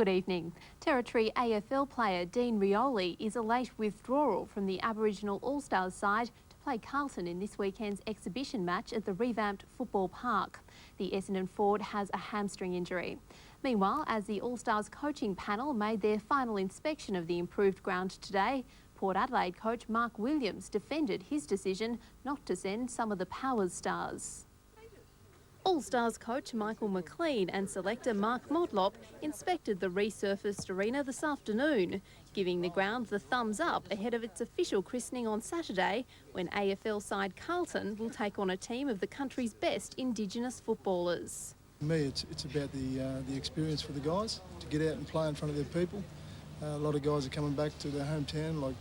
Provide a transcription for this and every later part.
Good evening. Territory AFL player Dean Rioli is a late withdrawal from the Aboriginal All-Stars side to play Carlton in this weekend's exhibition match at the revamped football park. The Essendon forward has a hamstring injury. Meanwhile, as the All-Stars coaching panel made their final inspection of the improved ground today, Port Adelaide coach Mark Williams defended his decision not to send some of the Powers stars. All-Stars coach Michael McLean and selector Mark Modlop inspected the resurfaced arena this afternoon, giving the ground the thumbs up ahead of its official christening on Saturday, when AFL side Carlton will take on a team of the country's best Indigenous footballers. For me, it's about the experience for the guys to get out and play in front of their people. A lot of guys are coming back to their hometown,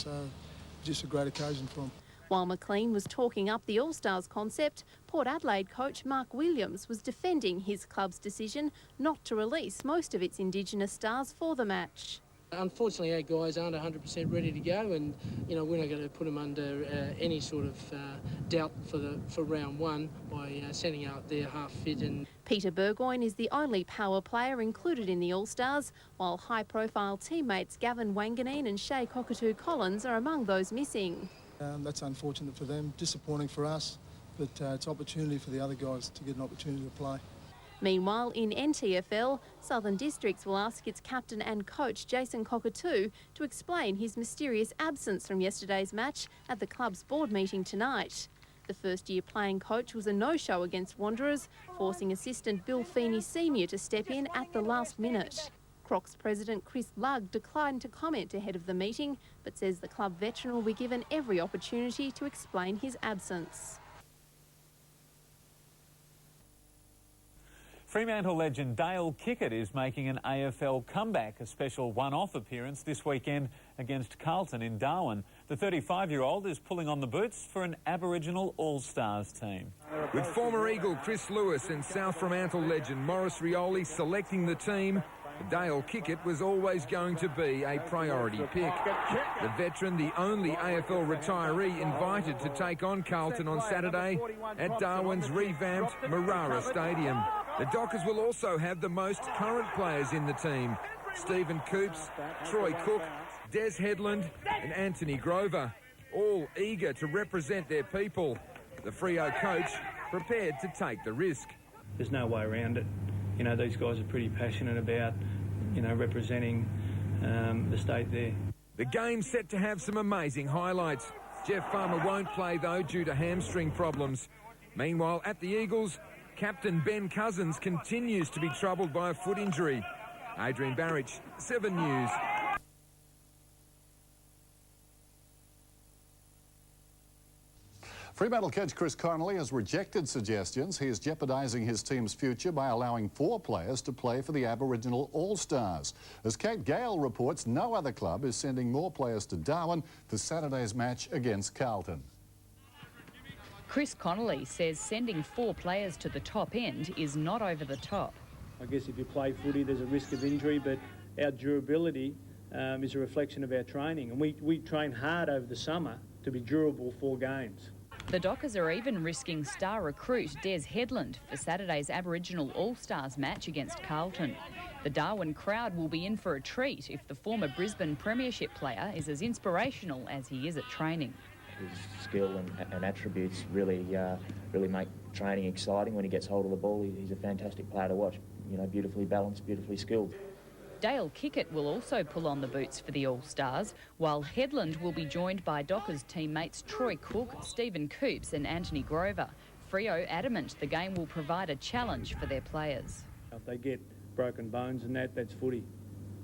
just a great occasion for them. While McLean was talking up the All-Stars concept, Port Adelaide coach Mark Williams was defending his club's decision not to release most of its Indigenous stars for the match. Unfortunately, our guys aren't 100% ready to go, and we're not going to put them under any sort of doubt for round one by sending out their half fit. And Peter Burgoyne is the only power player included in the All-Stars, while high-profile teammates Gavin Wanganeen and Shea Cockatoo-Collins are among those missing. That's unfortunate for them, disappointing for us, but it's opportunity for the other guys to get an opportunity to play. Meanwhile, in NTFL, Southern Districts will ask its captain and coach Jason Cockatoo to explain his mysterious absence from yesterday's match at the club's board meeting tonight. The first-year playing coach was a no-show against Wanderers, forcing assistant Bill Feeney Sr. to step in at the last minute. Crocs president Chris Lugg declined to comment ahead of the meeting, but says the club veteran will be given every opportunity to explain his absence. Fremantle legend Dale Kickett is making an AFL comeback, a special one-off appearance this weekend against Carlton in Darwin. The 35-year-old is pulling on the boots for an Aboriginal All-Stars team. With former Eagle Chris Lewis and South Fremantle legend Maurice Rioli selecting the team, Dale Kickett was always going to be a priority pick. The veteran, the only AFL retiree invited to take on Carlton on Saturday at Darwin's revamped Marara Stadium. The Dockers will also have the most current players in the team: Stephen Coops, Troy Cook, Des Headland and Anthony Grover, all eager to represent their people. The Freo coach prepared to take the risk. There's no way around it. You know, these guys are pretty passionate about, representing the state there. The game's set to have some amazing highlights. Jeff Farmer won't play, though, due to hamstring problems. Meanwhile, at the Eagles, captain Ben Cousins continues to be troubled by a foot injury. Adrian Barrich, 7 News. Fremantle coach Chris Connolly has rejected suggestions he is jeopardising his team's future by allowing 4 players to play for the Aboriginal All-Stars. As Kate Gale reports, no other club is sending more players to Darwin for Saturday's match against Carlton. Chris Connolly says sending 4 players to the top end is not over the top. I guess if you play footy, there's a risk of injury, but our durability is a reflection of our training. And we train hard over the summer to be durable for games. The Dockers are even risking star recruit Des Headland for Saturday's Aboriginal All-Stars match against Carlton. The Darwin crowd will be in for a treat if the former Brisbane Premiership player is as inspirational as he is at training. His skill and attributes really make training exciting. When he gets hold of the ball, he's a fantastic player to watch. Beautifully balanced, beautifully skilled. Dale Kickett will also pull on the boots for the All-Stars, while Headland will be joined by Dockers teammates Troy Cook, Stephen Coops and Anthony Grover. Freo adamant the game will provide a challenge for their players. If they get broken bones and that's footy,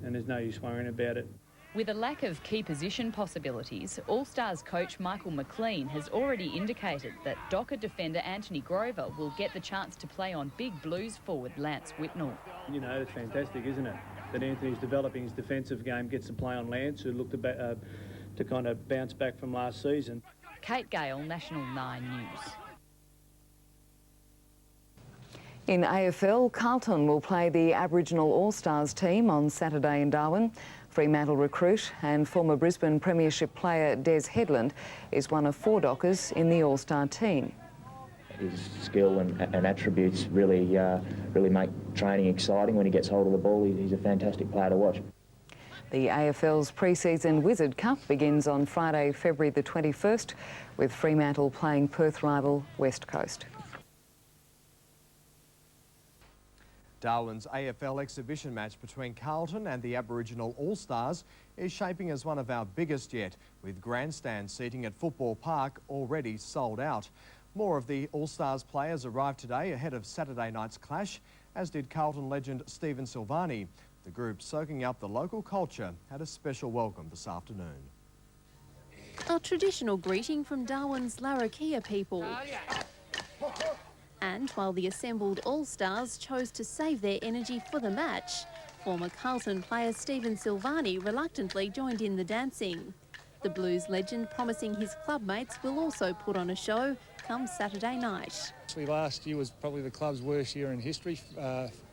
and there's no use worrying about it. With a lack of key position possibilities, All-Stars coach Michael McLean has already indicated that Docker defender Anthony Grover will get the chance to play on Big Blues forward Lance Whitnell. It's fantastic, isn't it, that Anthony's developing his defensive game, gets to play on Lance, who looked to kind of bounce back from last season. Kate Gale, National 9 News. In AFL, Carlton will play the Aboriginal All-Stars team on Saturday in Darwin. Fremantle recruit and former Brisbane Premiership player Des Headland is one of 4 Dockers in the All-Star team. His skill and attributes really make training exciting. When he gets hold of the ball, he's a fantastic player to watch. The AFL's pre-season Wizard Cup begins on Friday, February the 21st, with Fremantle playing Perth rival West Coast. Darwin's AFL exhibition match between Carlton and the Aboriginal All-Stars is shaping as one of our biggest yet, with grandstand seating at Football Park already sold out. More of the All-Stars players arrived today ahead of Saturday night's clash, as did Carlton legend Stephen Silvani. The group, soaking up the local culture, had a special welcome this afternoon. A traditional greeting from Darwin's Larrakia people. And while the assembled All-Stars chose to save their energy for the match, former Carlton player Stephen Silvani reluctantly joined in the dancing. The Blues legend promising his club mates will also put on a show come Saturday night. Actually, last year was probably the club's worst year in history,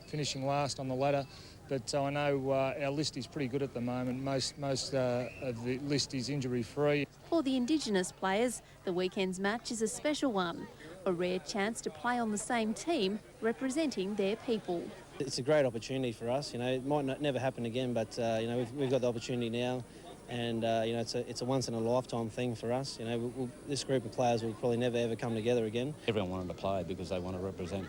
finishing last on the ladder. But I know our list is pretty good at the moment. Most of the list is injury-free. For the Indigenous players, the weekend's match is a special one. A rare chance to play on the same team representing their people. It's a great opportunity for us. You know, it might never happen again, but you know, we've got the opportunity now, and you know, it's a once in a lifetime thing for us. You know, this group of players will probably never ever come together again. Everyone wanted to play because they want to represent.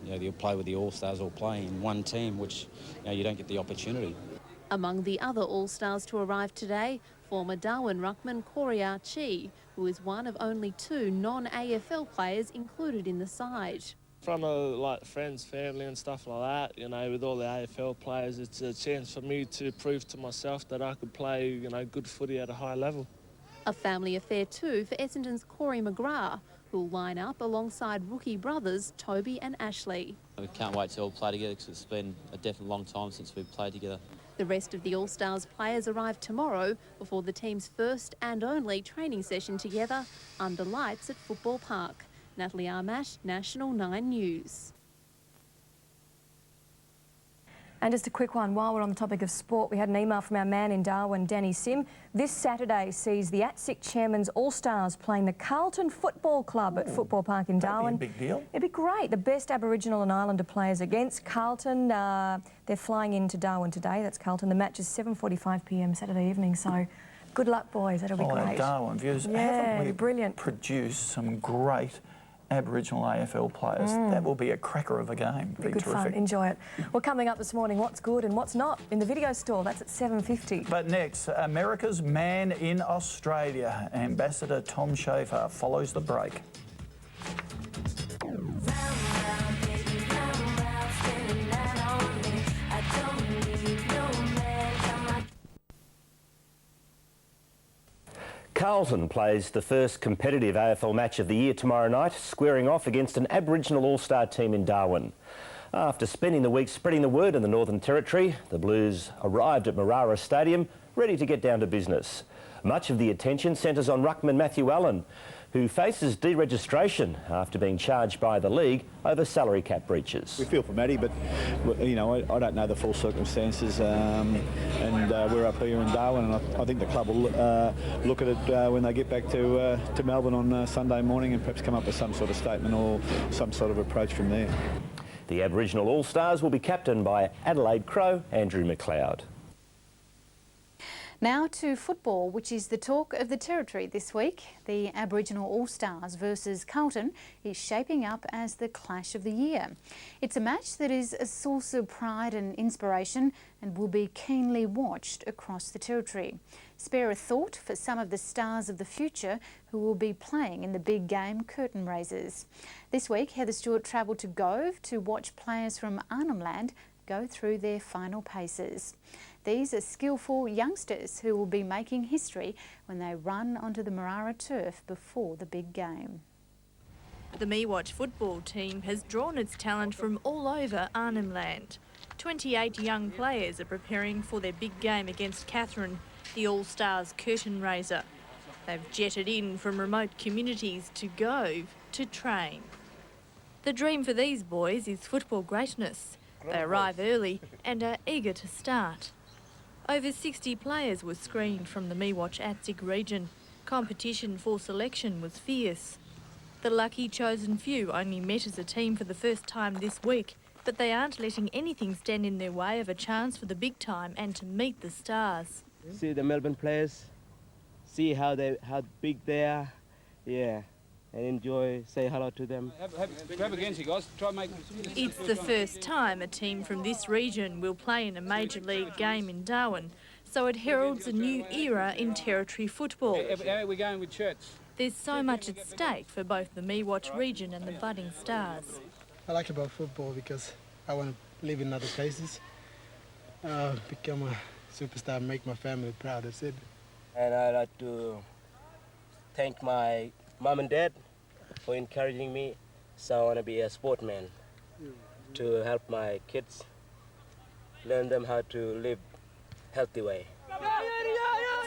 You know, they'll play with the All-Stars or play in one team, which you don't get the opportunity. Among the other All-Stars to arrive today, former Darwin ruckman Corey Archie, who is one of only 2 non-AFL players included in the side. From like friends, family and stuff like that, you know, with all the AFL players, it's a chance for me to prove to myself that I could play, you know, good footy at a high level. A family affair too for Essendon's Corey McGrath, who'll line up alongside rookie brothers Toby and Ashley. We can't wait to all play together because it's been a definite long time since we've played together. The rest of the All-Stars players arrive tomorrow before the team's first and only training session together under lights at Football Park. Natalie Armash, National 9 News. And just a quick one, while we're on the topic of sport, we had an email from our man in Darwin, Danny Sim. This Saturday sees the ATSIC Chairman's All-Stars playing the Carlton Football Club at Football Park in Darwin. That'd be a big deal. It'd be great. The best Aboriginal and Islander players against Carlton. They're flying into Darwin today. That's Carlton. The match is 7:45 p.m. Saturday evening, so good luck, boys. That'll be great. Darwin viewers, yeah, haven't we brilliant. produced some great Aboriginal AFL players? That will be a cracker of a game. Be good fun. Enjoy it. Well, coming up this morning, what's good and what's not in the video store. That's at 7:50. But next, America's man in Australia, Ambassador Tom Schaefer, follows the break. Carlton plays the first competitive AFL match of the year tomorrow night, squaring off against an Aboriginal All-Star team in Darwin. After spending the week spreading the word in the Northern Territory, the Blues arrived at Marara Stadium ready to get down to business. Much of the attention centres on ruckman Matthew Allen, who faces deregistration after being charged by the league over salary cap breaches. We feel for Matty, but you know, I don't know the full circumstances, and we're up here in Darwin, and I think the club will look at it when they get back to Melbourne on Sunday morning and perhaps come up with some sort of statement or some sort of approach from there. The Aboriginal All-Stars will be captained by Adelaide Crow Andrew McLeod. Now to football, which is the talk of the Territory this week. The Aboriginal All-Stars versus Carlton is shaping up as the clash of the year. It's a match that is a source of pride and inspiration and will be keenly watched across the Territory. Spare a thought for some of the stars of the future who will be playing in the big game curtain raisers. This week, Heather Stewart travelled to Gove to watch players from Arnhem Land go through their final paces. These are skillful youngsters who will be making history when they run onto the Marara turf before the big game. The MeWatch football team has drawn its talent from all over Arnhem Land. 28 young players are preparing for their big game against Catherine, the All-Stars curtain raiser. They've jetted in from remote communities to Gove to train. The dream for these boys is football greatness. They arrive early and are eager to start. Over 60 players were screened from the MeWatch ATSIC region. Competition for selection was fierce. The lucky chosen few only met as a team for the first time this week, but they aren't letting anything stand in their way of a chance for the big time and to meet the stars. See the Melbourne players, see how big they are, yeah, and enjoy, say hello to them. Grab against you guys, try and make... It's the first time a team from this region will play in a major league game in Darwin, so it heralds a new era in territory football. How are we going with shirts? There's so much at stake for both the Meewatch region and the budding stars. I like about football because I want to live in other places, become a superstar, make my family proud, that's it. And I'd like to thank my mom and dad for encouraging me, so I want to be a sportsman to help my kids, learn them how to live healthy way.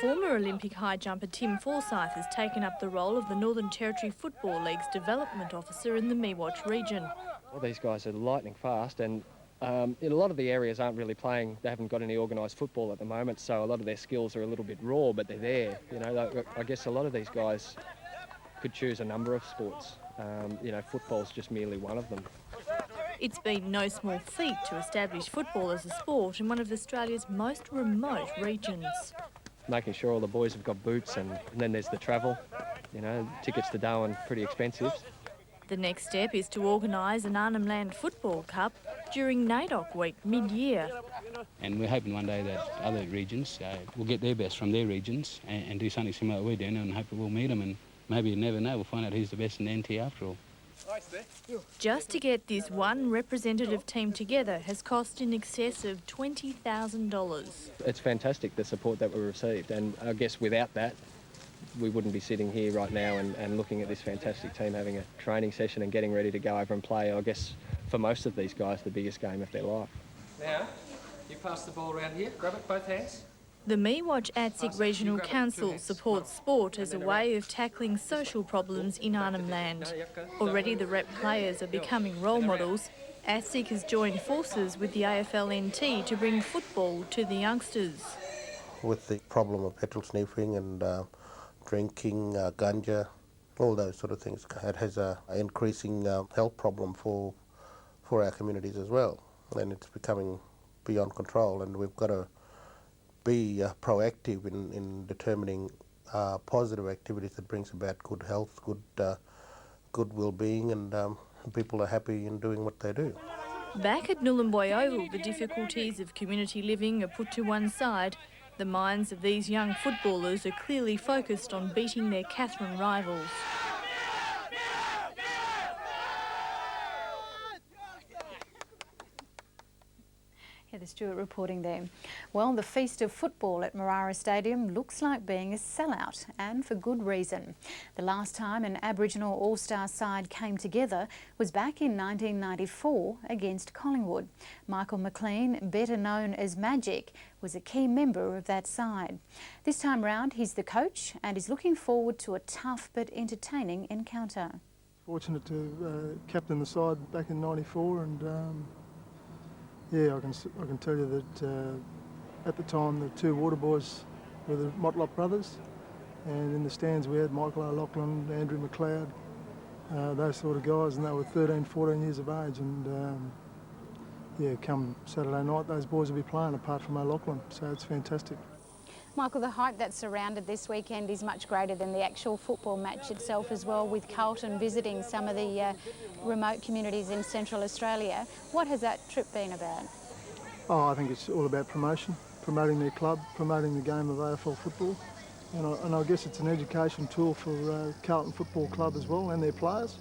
Former Olympic high jumper Tim Forsyth has taken up the role of the Northern Territory Football League's development officer in the Meewatch region. Well, these guys are lightning fast, and in a lot of the areas aren't really playing, they haven't got any organised football at the moment, so a lot of their skills are a little bit raw, but they're there. You know, I guess a lot of these guys could choose a number of sports. You know, football's just merely one of them. It's been no small feat to establish football as a sport in one of Australia's most remote regions. Making sure all the boys have got boots, and then there's the travel. You know, tickets to Darwin pretty expensive. The next step is to organise an Arnhem Land Football Cup during NAIDOC week mid-year. And we're hoping one day that other regions will get their best from their regions and do something similar to what we're doing, and hope that we'll meet them, and maybe you never know, we'll find out who's the best in the NT after all. Just to get this one representative team together has cost in excess of $20,000. It's fantastic, the support that we received, and I guess without that, we wouldn't be sitting here right now and looking at this fantastic team having a training session and getting ready to go over and play, I guess, for most of these guys, the biggest game of their life. Now, you pass the ball around here, grab it, both hands. The Meewatch ATSIC Regional Council supports sport as a way of tackling social problems in Arnhem Land. Already the rep players are becoming role models. ATSIC has joined forces with the AFL-NT to bring football to the youngsters. With the problem of petrol sniffing and drinking, ganja, all those sort of things, it has an increasing health problem for our communities as well. And it's becoming beyond control, and we've got to be proactive in determining positive activities that brings about good health, good well-being, and people are happy in doing what they do. Back at Nhulunbuy Oval, the difficulties of community living are put to one side. The minds of these young footballers are clearly focused on beating their Katherine rivals. Heather Stewart reporting there. Well, the feast of football at Marara Stadium looks like being a sellout, and for good reason. The last time an Aboriginal All-Star side came together was back in 1994 against Collingwood. Michael McLean, better known as Magic, was a key member of that side. This time round, he's the coach and is looking forward to a tough but entertaining encounter. Fortunate to captain the side back in '94, and yeah, I can tell you that at the time the two water boys were the Motlop brothers, and in the stands we had Michael O'Loughlin, Andrew McLeod, those sort of guys, and they were 13, 14 years of age, and yeah, come Saturday night those boys will be playing apart from O'Loughlin, so it's fantastic. Michael, the hype that's surrounded this weekend is much greater than the actual football match itself as well, with Carlton visiting some of the remote communities in Central Australia. What has that trip been about? Oh, I think it's all about promotion, promoting their club, promoting the game of AFL football, and I guess it's an education tool for Carlton Football Club as well and their players.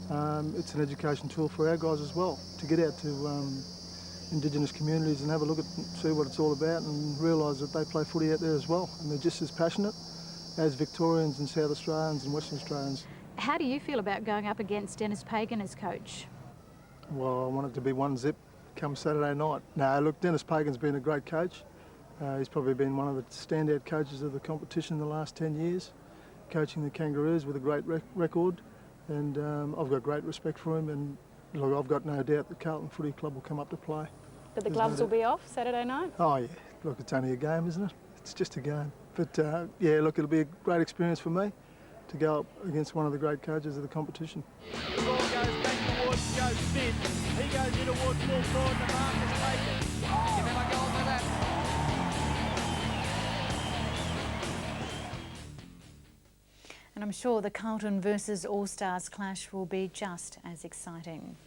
It's an education tool for our guys as well, to get out to Indigenous communities and have a look at, see what it's all about, and realise that they play footy out there as well, and they're just as passionate as Victorians and South Australians and Western Australians. How do you feel about going up against Dennis Pagan as coach? Well, I want it to be 1-0 come Saturday night. No, look, Dennis Pagan's been a great coach. He's probably been one of the standout coaches of the competition in the last 10 years, coaching the Kangaroos with a great record, and I've got great respect for him, and look, I've got no doubt that Carlton Footy Club will come up to play. But the gloves will be off Saturday night? Oh yeah, look, it's only a game, isn't it? It's just a game. But yeah, look, it'll be a great experience for me. to go up against one of the great coaches of the competition. The ball goes back towards Joe Smith. He goes in towards full forward, the mark is taken. Give him a goal for that. And I'm sure the Carlton versus Allstars clash will be just as exciting.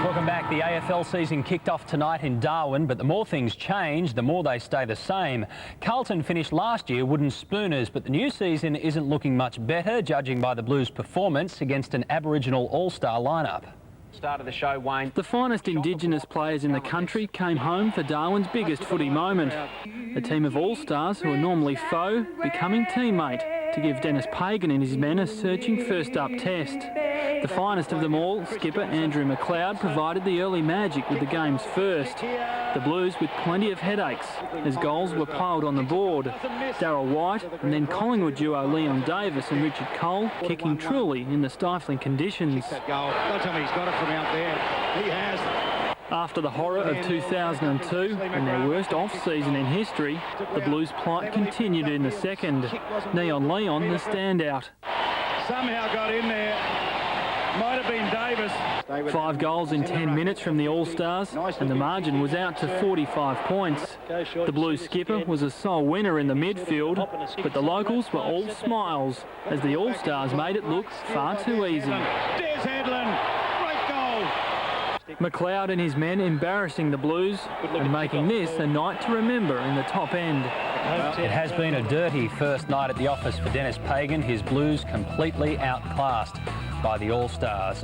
Welcome back. The AFL season kicked off tonight in Darwin, but the more things change, the more they stay the same. Carlton finished last year wooden spooners, but the new season isn't looking much better, judging by the Blues' performance against an Aboriginal all-star lineup. Start of the show, Wayne. The finest Indigenous players in the country came home for Darwin's biggest footy moment. A team of all-stars who are normally foe becoming teammate to give Dennis Pagan and his men a searching first-up test. The finest of them all, skipper Andrew McLeod, provided the early magic with the game's first. The Blues with plenty of headaches as goals were piled on the board. Darryl White and then Collingwood duo Leon Davis and Richard Cole kicking truly in the stifling conditions. By the time he's got it from out there, he has. After the horror of 2002 and their worst off-season in history, the Blues' plight continued in the second. Neon Leon, the standout. Somehow got in there. Might have been Davis. 5 goals in 10 minutes from the All-Stars, and the margin was out to 45 points. The Blues skipper was a sole winner in the midfield, but the locals were all smiles as the All-Stars made it look far too easy. McLeod and his men embarrassing the Blues and making this a night to remember in the top end. It has been a dirty first night at the office for Dennis Pagan, his Blues completely outclassed by the All-Stars.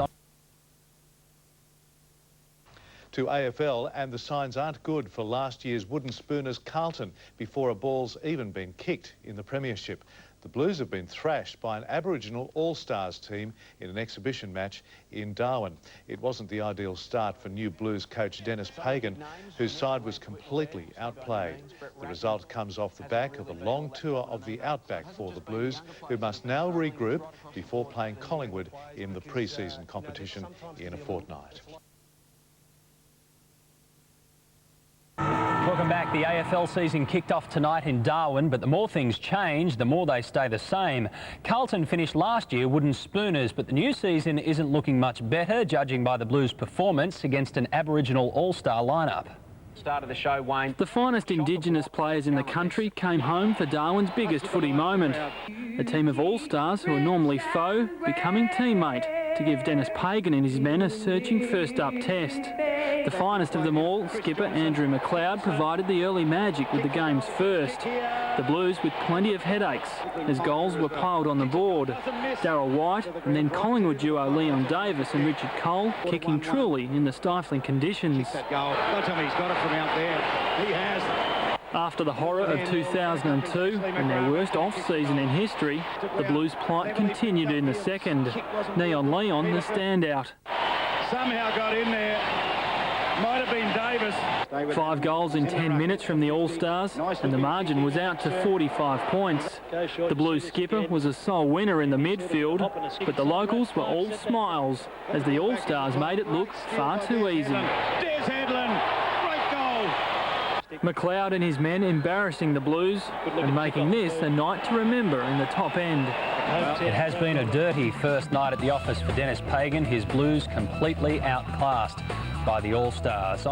To AFL, and the signs aren't good for last year's wooden spooners Carlton before a ball's even been kicked in the premiership. The Blues have been thrashed by an Aboriginal All-Stars team in an exhibition match in Darwin. It wasn't the ideal start for new Blues coach Dennis Pagan, whose side was completely outplayed. The result comes off the back of a long tour of the outback for the Blues, who must now regroup before playing Collingwood in the pre-season competition in a fortnight. Welcome back. The AFL season kicked off tonight in Darwin, but the more things change, the more they stay the same. Carlton finished last year wooden spooners, but the new season isn't looking much better, judging by the Blues' performance against an Aboriginal all-star lineup. Start of the show, Wayne. The finest Indigenous players in the country came home for Darwin's biggest footy moment. A team of all-stars who are normally foe becoming teammate to give Dennis Pagan and his men a searching first-up test. The finest of them all, skipper Andrew McLeod, provided the early magic with the game's first. The Blues with plenty of headaches as goals were piled on the board. Darryl White and then Collingwood duo Leon Davis and Richard Cole kicking truly in the stifling conditions. By the time he's got it from out there, he has. After the horror of 2002 and their worst off-season in history, the Blues' plight continued in the second. Neon Leon, the standout. Somehow got in there. Might have been Davis. 5 goals in 10 minutes from the All-Stars, and the margin was out to 45 points. The Blues skipper was a sole winner in the midfield, but the locals were all smiles as the All-Stars made it look far too easy. McLeod and his men embarrassing the Blues and making this a night to remember in the top end. It has been a dirty first night at the office for Dennis Pagan, his Blues completely outclassed by the All-Stars.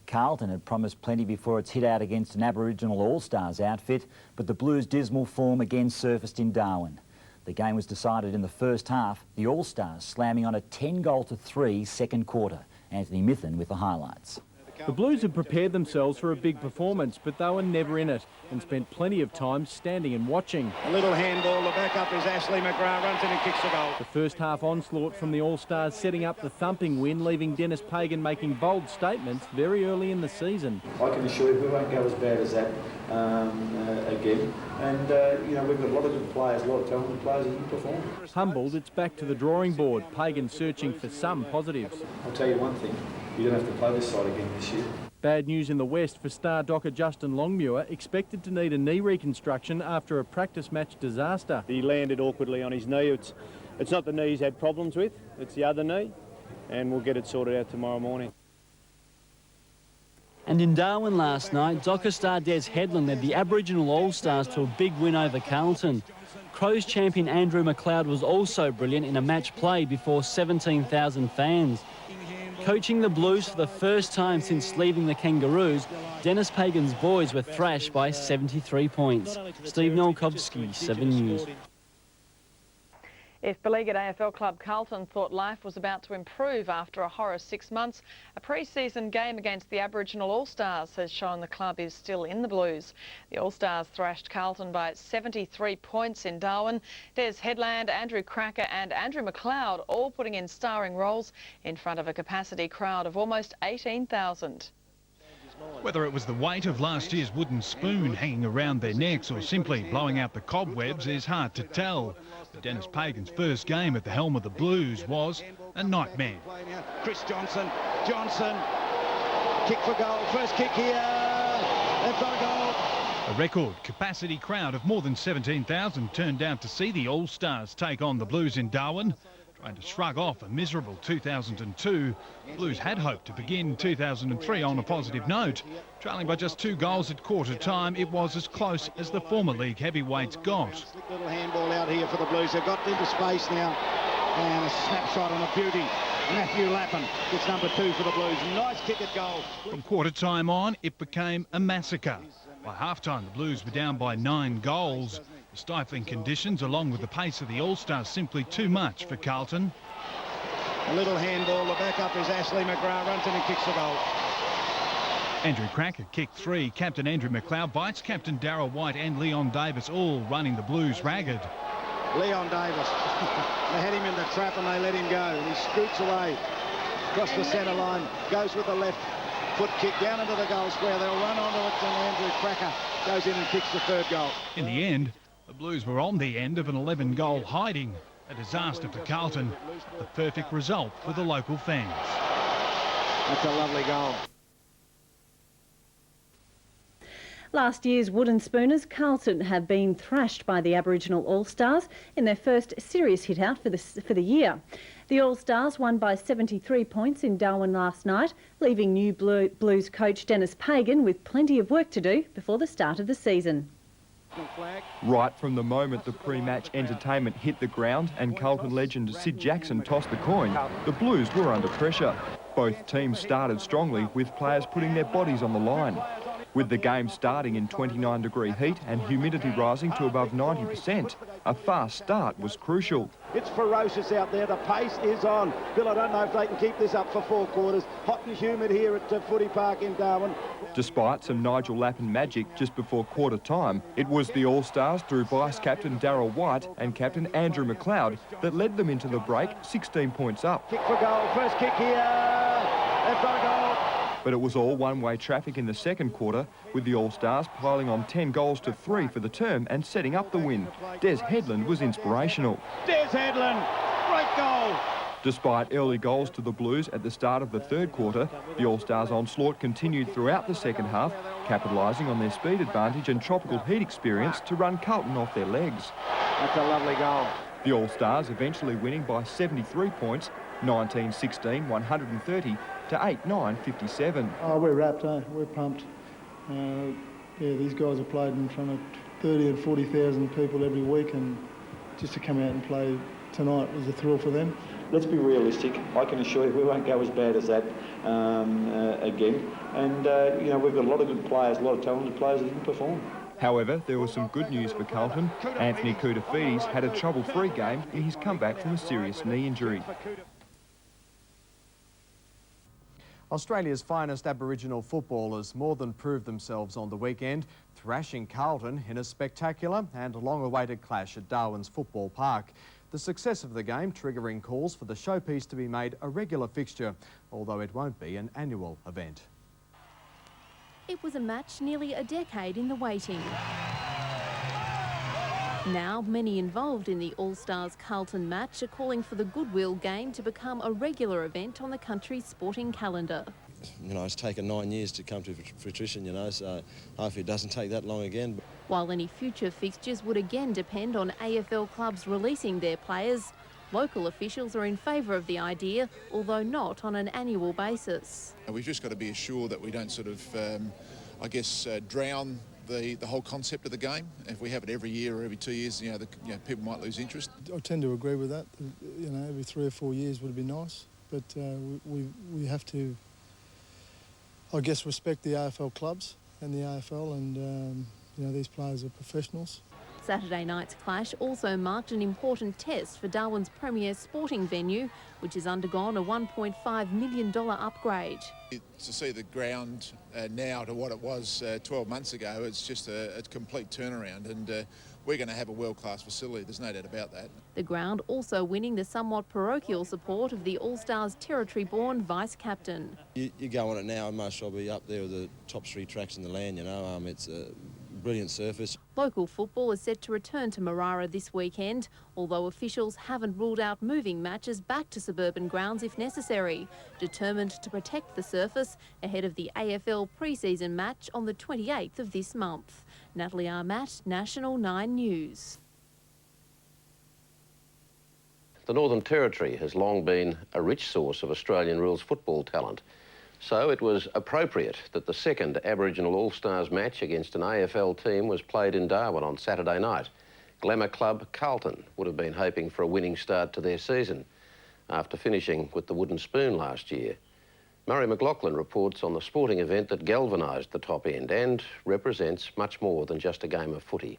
Carlton had promised plenty before its hit out against an Aboriginal All-Stars outfit, but the Blues' dismal form again surfaced in Darwin. The game was decided in the first half, the All-Stars slamming on a 10-3 second quarter. Anthony Mithen with the highlights. The Blues had prepared themselves for a big performance, but they were never in it and spent plenty of time standing and watching. A little handball, the backup is Ashley McGrath, runs in and kicks the goal. The first half onslaught from the All-Stars setting up the thumping win, leaving Dennis Pagan making bold statements very early in the season. I can assure you we won't go as bad as that again. And, you know, we've got a lot of good players, a lot of talented players who can perform. Humbled, it's back to the drawing board. Pagan searching for some positives. I'll tell you one thing, you don't have to play this side again this year. Bad news in the West for star docker Justin Longmuir, expected to need a knee reconstruction after a practice match disaster. He landed awkwardly on his knee. It's not the knee he's had problems with, it's the other knee, and we'll get it sorted out tomorrow morning. And in Darwin last night, Docker star Des Headland led the Aboriginal All-Stars to a big win over Carlton. Crows champion Andrew McLeod was also brilliant in a match played before 17,000 fans. Coaching the Blues for the first time since leaving the Kangaroos, Dennis Pagan's boys were thrashed by 73 points. Steve Nolkowski, 7 News. If beleaguered AFL club Carlton thought life was about to improve after a horror 6 months, a pre-season game against the Aboriginal All-Stars has shown the club is still in the blues. The All-Stars thrashed Carlton by 73 points in Darwin. Des Headland, Andrew Cracker and Andrew McLeod all putting in starring roles in front of a capacity crowd of almost 18,000. Whether it was the weight of last year's wooden spoon hanging around their necks or simply blowing out the cobwebs is hard to tell. But Dennis Pagan's first game at the helm of the Blues was a nightmare. Chris Johnson, kick for goal, first kick here, they've got a goal. A record capacity crowd of more than 17,000 turned out to see the All-Stars take on the Blues in Darwin. Trying to shrug off a miserable 2002, the Blues had hoped to begin 2003 on a positive note. Trailing by just 2 goals at quarter time, it was as close as the former league heavyweights got. Slick little handball out here for the Blues. They've got into space now. And a snapshot on a beauty. Matthew Lappin gets number 2 for the Blues. Nice kick at goal. From quarter time on, it became a massacre. By half-time, the Blues were down by 9 goals. The stifling conditions, along with the pace of the All-Stars, simply too much for Carlton. A little handball. The backup is Ashley McGrath. Runs in and kicks the goal. Andrew Cracker kicked 3. Captain Andrew McLeod bites Captain Darryl White and Leon Davis, all running the Blues ragged. Leon Davis. They had him in the trap and they let him go. And he scoots away across the centre line. Goes with the left foot kick down into the goal square. They'll run onto it and Andrew Cracker goes in and kicks the 3rd goal. In the end, the Blues were on the end of an 11-goal hiding. A disaster for Carlton. The perfect result for the local fans. That's a lovely goal. Last year's wooden spooners, Carlton, have been thrashed by the Aboriginal All-Stars in their first serious hit-out for the year. The All-Stars won by 73 points in Darwin last night, leaving new Blues coach Dennis Pagan with plenty of work to do before the start of the season. Right from the moment the pre-match entertainment hit the ground and Carlton legend Sid Jackson tossed the coin, the Blues were under pressure. Both teams started strongly, with players putting their bodies on the line. With the game starting in 29-degree heat and humidity rising to above 90%, a fast start was crucial. It's ferocious out there. The pace is on. Bill, I don't know if they can keep this up for 4 quarters. Hot and humid here at Footy Park in Darwin. Despite some Nigel Lappin magic just before quarter time, it was the All-Stars through Vice-Captain Darryl White and Captain Andrew McLeod that led them into the break 16 points up. Kick for goal. First kick here. They've got a goal. But it was all one-way traffic in the second quarter, with the All-Stars piling on 10 goals to 3 for the term and setting up the win. Des Headland was inspirational. Des Headland, great goal. Despite early goals to the Blues at the start of the 3rd quarter, the All-Stars' onslaught continued throughout the second half, capitalising on their speed advantage and tropical heat experience to run Carlton off their legs. That's a lovely goal. The All-Stars eventually winning by 73 points, 19-16, 130 to 8-9, 57. Oh, we're wrapped, eh? We're pumped. Yeah, these guys have played in front of 30 and 40,000 people every week, and just to come out and play tonight was a thrill for them. Let's be realistic. I can assure you we won't go as bad as that again. And, you know, we've got a lot of good players, a lot of talented players that didn't perform. However, there was some good news for Carlton. Anthony Koutafidis had a trouble-free game in his comeback from a serious knee injury. Australia's finest Aboriginal footballers more than proved themselves on the weekend, thrashing Carlton in a spectacular and long-awaited clash at Darwin's Football Park. The success of the game triggering calls for the showpiece to be made a regular fixture, although it won't be an annual event. It was a match nearly a decade in the waiting. Now, many involved in the All-Stars Carlton match are calling for the Goodwill game to become a regular event on the country's sporting calendar. You know, it's taken 9 years to come to fruition, you know, so hopefully it doesn't take that long again. While any future fixtures would again depend on AFL clubs releasing their players, Local officials are in favour of the idea, although not on an annual basis. We've just got to be assured that we don't sort of, drown the whole concept of the game. If we have it every year or every 2 years, people might lose interest. I tend to agree with that. Every 3 or 4 years would be nice, but we have to, I guess, respect the AFL clubs and the AFL, and these players are professionals. Saturday night's clash also marked an important test for Darwin's premier sporting venue, which has undergone a $1.5 million upgrade. To see the ground now to what it was 12 months ago, it's just a complete turnaround, and we're going to have a world-class facility, there's no doubt about that. The ground also winning the somewhat parochial support of the All-Stars territory-born vice-captain. You go on it now and most well be up there with the top 3 tracks in the land, it's a brilliant surface. Local football is set to return to Marara this weekend, although officials haven't ruled out moving matches back to suburban grounds if necessary, determined to protect the surface ahead of the AFL pre-season match on the 28th of this month. Natalie Armat, National 9 News. The Northern Territory has long been a rich source of Australian rules football talent. So it was appropriate that the second Aboriginal All-Stars match against an AFL team was played in Darwin on Saturday night. Glamour club Carlton would have been hoping for a winning start to their season after finishing with the wooden spoon last year. Murray McLaughlin reports on the sporting event that galvanised the top end and represents much more than just a game of footy.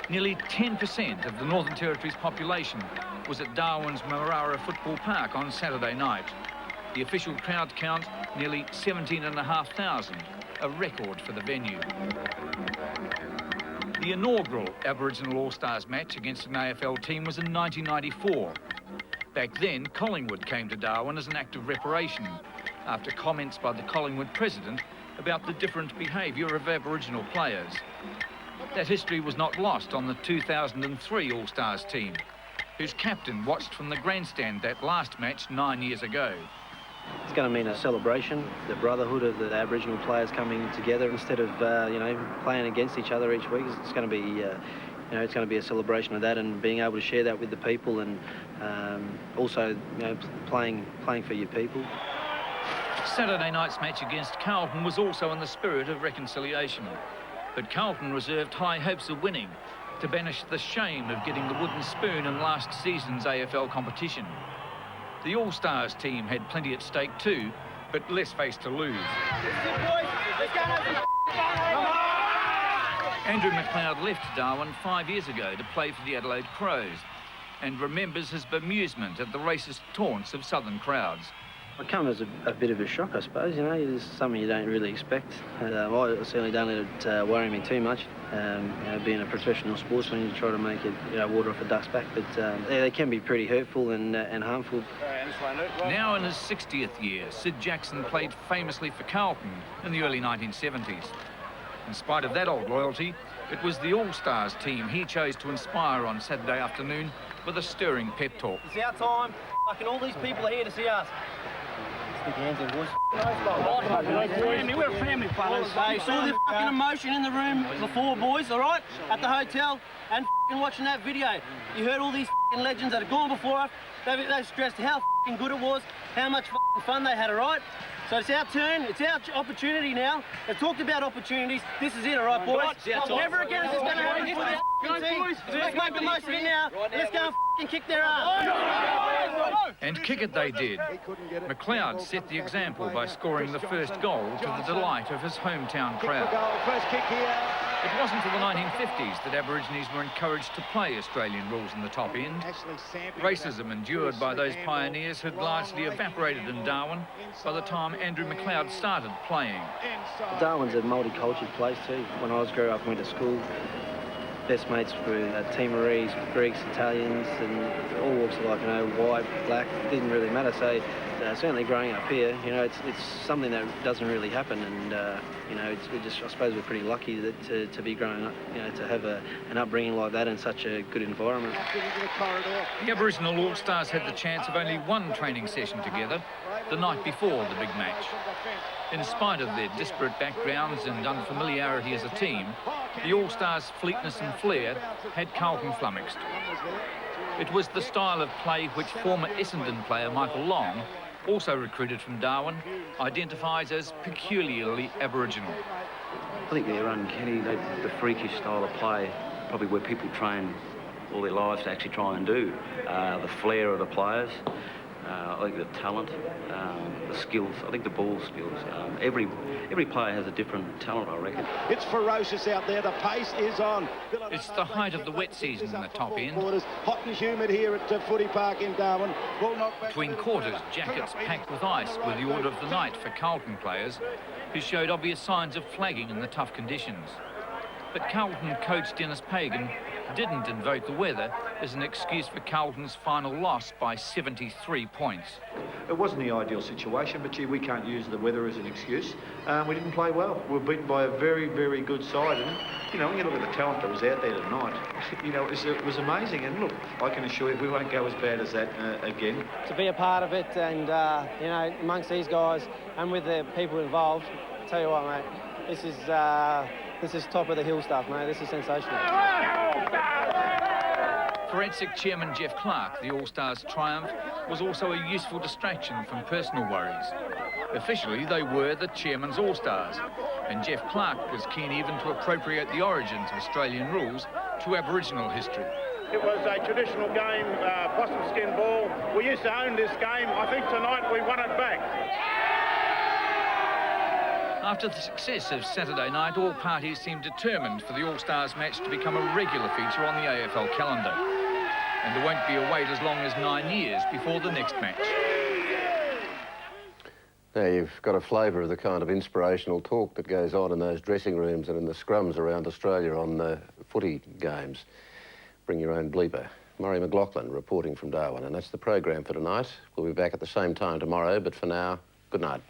Nearly 10% of the Northern Territory's population was at Darwin's Marara Football Park on Saturday night. The official crowd count, nearly 17,500, a record for the venue. The inaugural Aboriginal All-Stars match against an AFL team was in 1994. Back then, Collingwood came to Darwin as an act of reparation, after comments by the Collingwood president about the different behaviour of Aboriginal players. That history was not lost on the 2003 All-Stars team, whose captain watched from the grandstand that last match 9 years ago. It's going to mean a celebration, the brotherhood of the Aboriginal players coming together instead of, playing against each other each week. It's going to be, it's going to be a celebration of that and being able to share that with the people and also, playing for your people. Saturday night's match against Carlton was also in the spirit of reconciliation. But Carlton reserved high hopes of winning to banish the shame of getting the wooden spoon in last season's AFL competition. The All-Stars team had plenty at stake too, but less face to lose. Andrew McLeod left Darwin 5 years ago to play for the Adelaide Crows and remembers his bemusement at the racist taunts of southern crowds. It come as a bit of a shock, I suppose, it's something you don't really expect. I certainly don't let it worry me too much. Being a professional sportsman, you try to make it, water off a duck's back, but they can be pretty hurtful and harmful. Now in his 60th year, Sid Jackson played famously for Carlton in the early 1970s. In spite of that old loyalty, it was the All-Stars team he chose to inspire on Saturday afternoon with a stirring pep talk. It's our time. Fucking all these people are here to see us. Stick your hands in, boys. We're a family, fellas. You saw the fucking emotion in the room before, boys, all right? At the hotel and watching that video. You heard all these legends that have gone before us. They've stressed how good it was, how much fun they had, all right? So it's our turn, it's our opportunity now. They've talked about opportunities. This is it, all right, boys? Never again is this going to happen for this team. Let's make the most of it now. Let's go and kick their ass. And kick it they did. McLeod set the example by scoring the first goal to the delight of his hometown crowd. First kick here. It wasn't until the 1950s that Aborigines were encouraged to play Australian rules in the top end. Racism endured by those pioneers had largely evaporated in Darwin by the time Andrew McLeod started playing. Darwin's a multicultural place too. When I was growing up, I went to school. Best mates were Timorese, Greeks, Italians, and all walks of life, white, black, didn't really matter. So certainly growing up here, it's something that doesn't really happen, and I suppose we're pretty lucky that to be growing up, to have an upbringing like that in such a good environment. The Aboriginal All-Stars had the chance of only one training session together the night before the big match. In spite of their disparate backgrounds and unfamiliarity as a team, the All-Stars' fleetness and flair had Carlton flummoxed. It was the style of play which former Essendon player Michael Long, also recruited from Darwin, identifies as peculiarly Aboriginal. I think they're uncanny, the freakish style of play, probably where people train all their lives to actually try and do. The flair of the players, I think the talent, the skills, I think the ball skills. Every player has a different talent, I reckon. It's ferocious out there, the pace is on. It's the height of the wet season in the top end. Hot and humid here at Footy Park in Darwin. Between quarters, jackets packed with ice were the order of the night for Carlton players, who showed obvious signs of flagging in the tough conditions. But Carlton coach Dennis Pagan didn't invoke the weather as an excuse for Carlton's final loss by 73 points. It wasn't the ideal situation, but gee, we can't use the weather as an excuse. We didn't play well. We were beaten by a very, very good side, and you know, when you look at the talent that was out there tonight, you know, it was amazing. And look, I can assure you, we won't go as bad as that again. To be a part of it, and you know, amongst these guys and with the people involved, I tell you what, mate, this is top of the hill stuff, mate. This is sensational. Forensic chairman Jeff Clark, the All-Stars' triumph was also a useful distraction from personal worries. Officially, they were the chairman's All-Stars, and Jeff Clark was keen even to appropriate the origins of Australian rules to Aboriginal history. It was a traditional game, possum skin ball. We used to own this game. I think tonight we won it back. After the success of Saturday night, all parties seemed determined for the All-Stars match to become a regular feature on the AFL calendar. And there won't be a wait as long as 9 years before the next match. Now you've got a flavour of the kind of inspirational talk that goes on in those dressing rooms and in the scrums around Australia on footy games. Bring your own bleeper. Murray McLaughlin reporting from Darwin, and that's the program for tonight. We'll be back at the same time tomorrow, but for now, good night.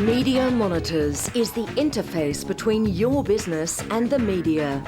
Media Monitors is the interface between your business and the media.